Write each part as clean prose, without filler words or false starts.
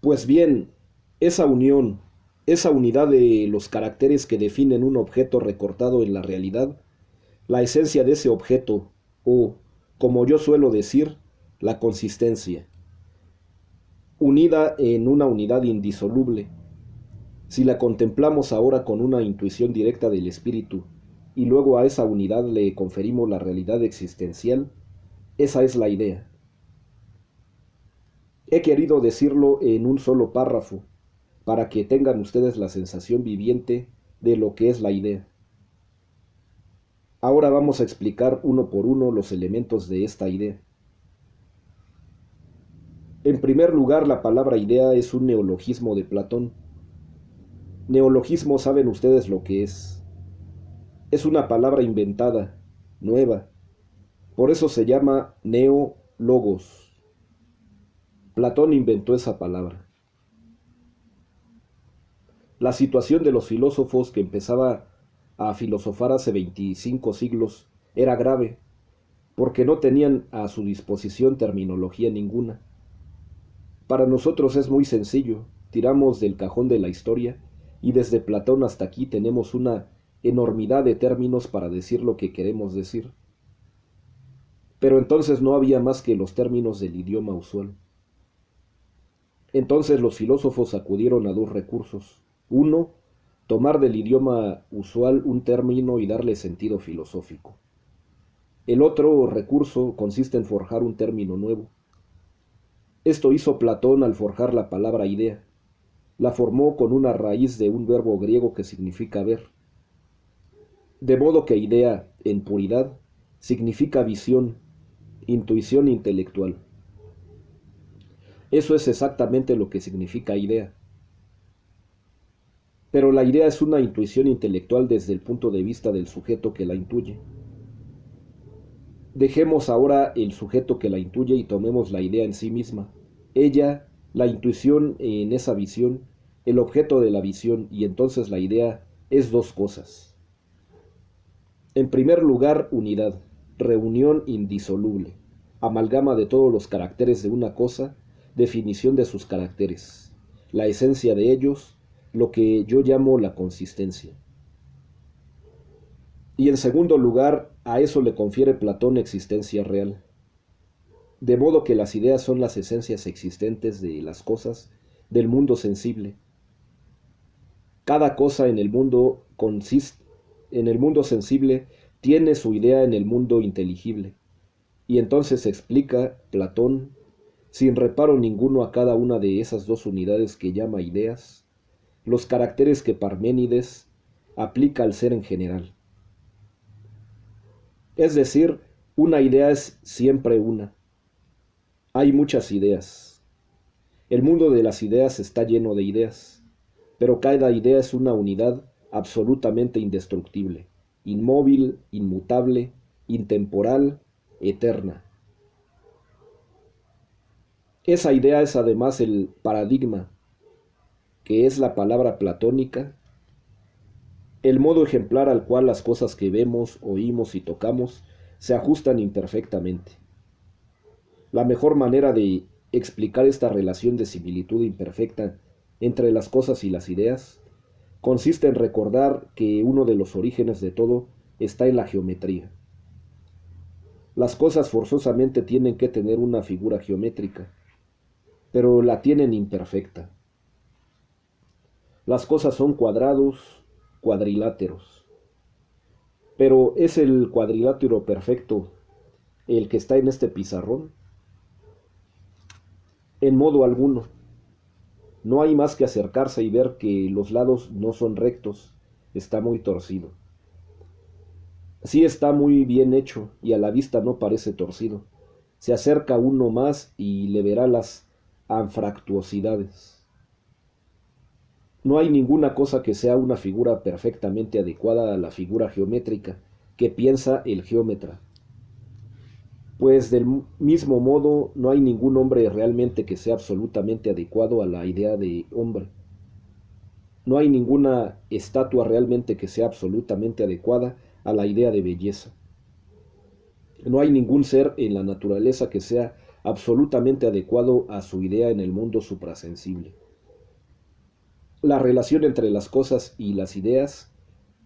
Pues bien, esa unión, esa unidad de los caracteres que definen un objeto recortado en la realidad, la esencia de ese objeto, o, como yo suelo decir, la consistencia, unida en una unidad indisoluble. Si la contemplamos ahora con una intuición directa del espíritu, y luego a esa unidad le conferimos la realidad existencial, esa es la idea. He querido decirlo en un solo párrafo, para que tengan ustedes la sensación viviente de lo que es la idea. Ahora vamos a explicar uno por uno los elementos de esta idea. En primer lugar, la palabra idea es un neologismo de Platón. Neologismo, saben ustedes lo que es. Es una palabra inventada, nueva. Por eso se llama neologos. Platón inventó esa palabra. La situación de los filósofos que empezaba a filosofar hace 25 siglos era grave, porque no tenían a su disposición terminología ninguna. Para nosotros es muy sencillo, tiramos del cajón de la historia y desde Platón hasta aquí tenemos una enormidad de términos para decir lo que queremos decir. Pero entonces no había más que los términos del idioma usual. Entonces los filósofos acudieron a dos recursos. Uno, tomar del idioma usual un término y darle sentido filosófico. El otro recurso consiste en forjar un término nuevo. Esto hizo Platón al forjar la palabra idea. La formó con una raíz de un verbo griego que significa ver. De modo que idea, en puridad, significa visión, intuición intelectual. Eso es exactamente lo que significa idea. Pero la idea es una intuición intelectual desde el punto de vista del sujeto que la intuye. Dejemos ahora el sujeto que la intuye y tomemos la idea en sí misma. Ella, la intuición en esa visión, el objeto de la visión, y entonces la idea es dos cosas. En primer lugar, unidad, reunión indisoluble, amalgama de todos los caracteres de una cosa, definición de sus caracteres, la esencia de ellos, lo que yo llamo la consistencia. Y en segundo lugar, a eso le confiere Platón existencia real. De modo que las ideas son las esencias existentes de las cosas, del mundo sensible. Cada cosa en el mundo sensible tiene su idea en el mundo inteligible. Y entonces explica Platón, sin reparo ninguno a cada una de esas dos unidades que llama ideas, los caracteres que Parménides aplica al ser en general. Es decir, una idea es siempre una. Hay muchas ideas. El mundo de las ideas está lleno de ideas, pero cada idea es una unidad absolutamente indestructible, inmóvil, inmutable, intemporal, eterna. Esa idea es además el paradigma, que es la palabra platónica, el modo ejemplar al cual las cosas que vemos, oímos y tocamos se ajustan imperfectamente. La mejor manera de explicar esta relación de similitud imperfecta entre las cosas y las ideas consiste en recordar que uno de los orígenes de todo está en la geometría. Las cosas forzosamente tienen que tener una figura geométrica, pero la tienen imperfecta. Las cosas son cuadrados, cuadriláteros, pero ¿es el cuadrilátero perfecto el que está en este pizarrón? En modo alguno. No hay más que acercarse y ver que los lados no son rectos, está muy torcido. Sí está muy bien hecho y a la vista no parece torcido. Se acerca uno más y le verá las anfractuosidades. No hay ninguna cosa que sea una figura perfectamente adecuada a la figura geométrica que piensa el geómetra. Pues del mismo modo no hay ningún hombre realmente que sea absolutamente adecuado a la idea de hombre. No hay ninguna estatua realmente que sea absolutamente adecuada a la idea de belleza. No hay ningún ser en la naturaleza que sea absolutamente adecuado a su idea en el mundo suprasensible. La relación entre las cosas y las ideas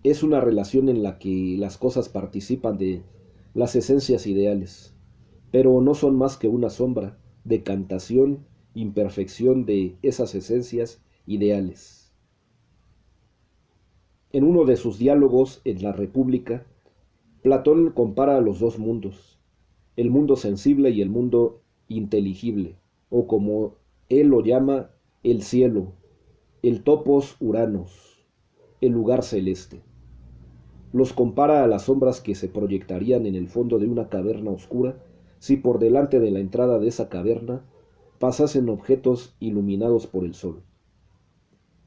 es una relación en la que las cosas participan de las esencias ideales, pero no son más que una sombra, decantación, imperfección de esas esencias ideales. En uno de sus diálogos en la República, Platón compara los dos mundos, el mundo sensible y el mundo inteligible, o como él lo llama, el cielo, el topos Uranos, el lugar celeste. Los compara a las sombras que se proyectarían en el fondo de una caverna oscura si por delante de la entrada de esa caverna pasasen objetos iluminados por el sol.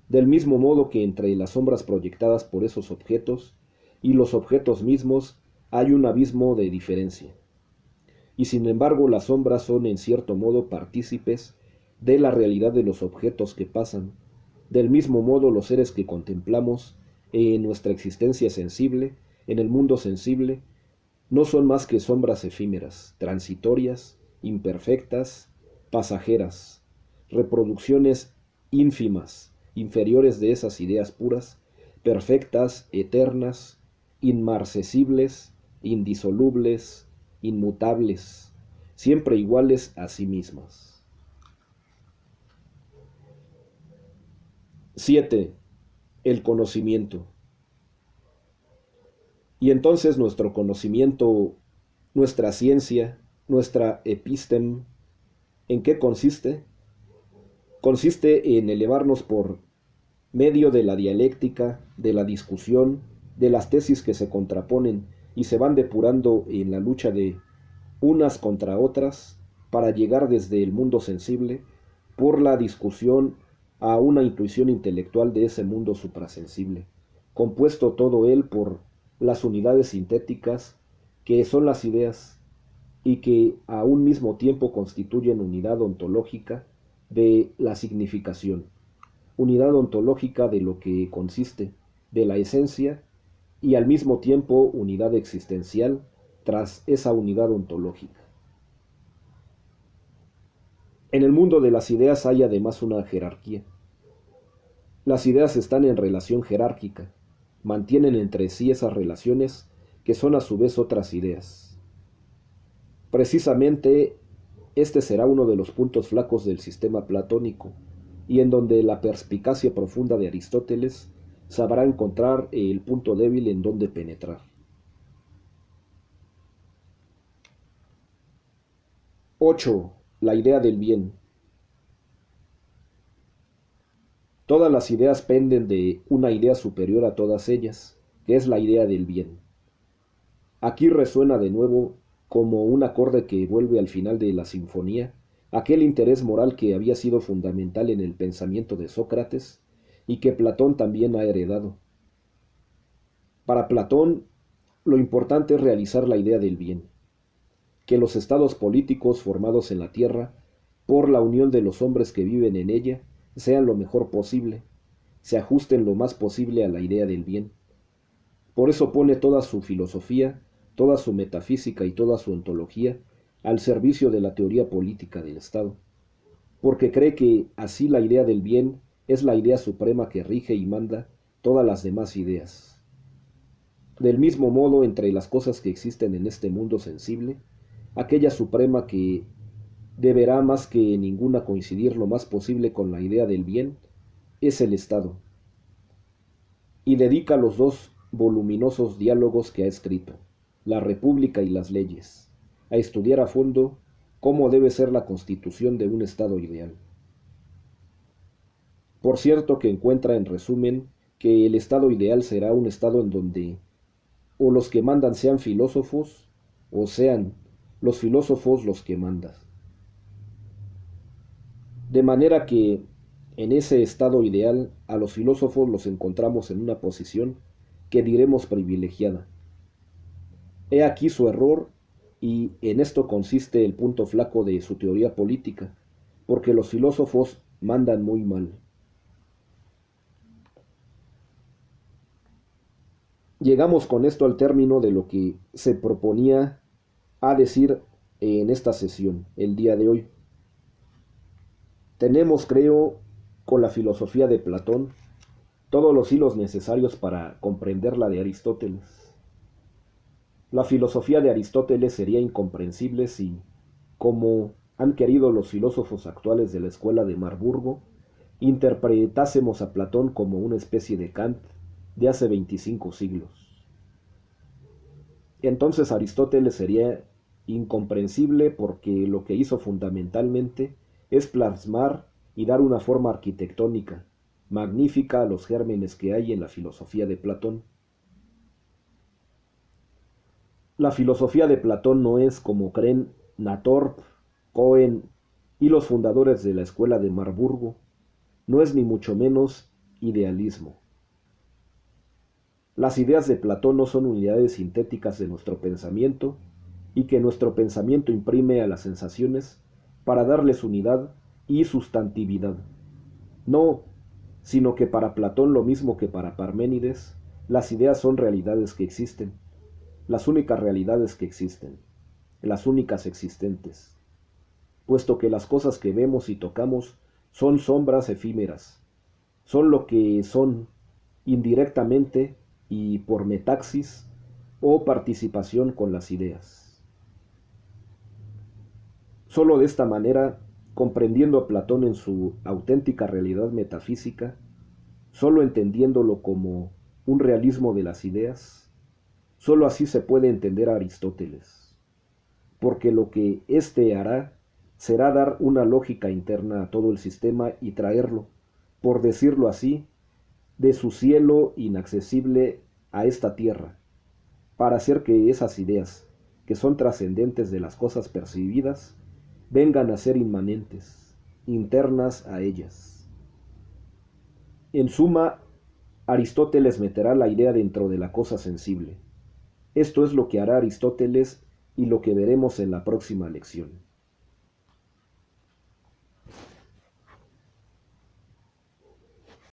Del mismo modo que entre las sombras proyectadas por esos objetos y los objetos mismos hay un abismo de diferencia. Y sin embargo las sombras son en cierto modo partícipes de la realidad de los objetos que pasan. Del mismo modo los seres que contemplamos en nuestra existencia sensible, en el mundo sensible, no son más que sombras efímeras, transitorias, imperfectas, pasajeras, reproducciones ínfimas, inferiores de esas ideas puras, perfectas, eternas, inmarcesibles, indisolubles, inmutables, siempre iguales a sí mismas. 7. El conocimiento. Y entonces nuestro conocimiento, nuestra ciencia, nuestra epistem, ¿en qué consiste? Consiste en elevarnos por medio de la dialéctica, de la discusión, de las tesis que se contraponen y se van depurando en la lucha de unas contra otras para llegar desde el mundo sensible, por la discusión, a una intuición intelectual de ese mundo suprasensible, compuesto todo él por las unidades sintéticas que son las ideas y que a un mismo tiempo constituyen unidad ontológica de la significación, unidad ontológica de lo que consiste, de la esencia, y al mismo tiempo unidad existencial tras esa unidad ontológica. En el mundo de las ideas hay además una jerarquía. Las ideas están en relación jerárquica, mantienen entre sí esas relaciones que son a su vez otras ideas. Precisamente este será uno de los puntos flacos del sistema platónico, y en donde la perspicacia profunda de Aristóteles sabrá encontrar el punto débil en donde penetrar. 8. La idea del bien. Todas las ideas penden de una idea superior a todas ellas, que es la idea del bien. Aquí resuena de nuevo, como un acorde que vuelve al final de la sinfonía, aquel interés moral que había sido fundamental en el pensamiento de Sócrates y que Platón también ha heredado. Para Platón, lo importante es realizar la idea del bien, que los estados políticos formados en la tierra, por la unión de los hombres que viven en ella, sean lo mejor posible, se ajusten lo más posible a la idea del bien. Por eso pone toda su filosofía, toda su metafísica y toda su ontología al servicio de la teoría política del Estado, porque cree que así la idea del bien es la idea suprema que rige y manda todas las demás ideas. Del mismo modo, entre las cosas que existen en este mundo sensible, aquella suprema que deberá más que ninguna coincidir lo más posible con la idea del bien es el Estado, y dedica los dos voluminosos diálogos que ha escrito, La República y las leyes, a estudiar a fondo cómo debe ser la constitución de un Estado ideal. Por cierto que encuentra en resumen que el Estado ideal será un Estado en donde o los que mandan sean filósofos o sean los filósofos los que mandan. De manera que en ese estado ideal a los filósofos los encontramos en una posición que diremos privilegiada. He aquí su error, y en esto consiste el punto flaco de su teoría política, porque los filósofos mandan muy mal. Llegamos con esto al término de lo que se proponía a decir en esta sesión, el día de hoy. Tenemos, creo, con la filosofía de Platón, todos los hilos necesarios para comprender la de Aristóteles. La filosofía de Aristóteles sería incomprensible si, como han querido los filósofos actuales de la escuela de Marburgo, interpretásemos a Platón como una especie de Kant de hace 25 siglos. Entonces Aristóteles sería incomprensible porque lo que hizo fundamentalmente es plasmar y dar una forma arquitectónica magnífica a los gérmenes que hay en la filosofía de Platón. La filosofía de Platón no es, como creen Nathorp, Cohen y los fundadores de la escuela de Marburgo, no es ni mucho menos idealismo. Las ideas de Platón no son unidades sintéticas de nuestro pensamiento y que nuestro pensamiento imprime a las sensaciones para darles unidad y sustantividad. No, sino que para Platón, lo mismo que para Parménides, las ideas son realidades que existen, las únicas realidades que existen, las únicas existentes, puesto que las cosas que vemos y tocamos son sombras efímeras, son lo que son indirectamente y por metaxis o participación con las ideas. Solo de esta manera, comprendiendo a Platón en su auténtica realidad metafísica, solo entendiéndolo como un realismo de las ideas, solo así se puede entender a Aristóteles, porque lo que éste hará será dar una lógica interna a todo el sistema y traerlo, por decirlo así, de su cielo inaccesible a esta tierra, para hacer que esas ideas, que son trascendentes de las cosas percibidas, vengan a ser inmanentes, internas a ellas. En suma, Aristóteles meterá la idea dentro de la cosa sensible. Esto es lo que hará Aristóteles y lo que veremos en la próxima lección.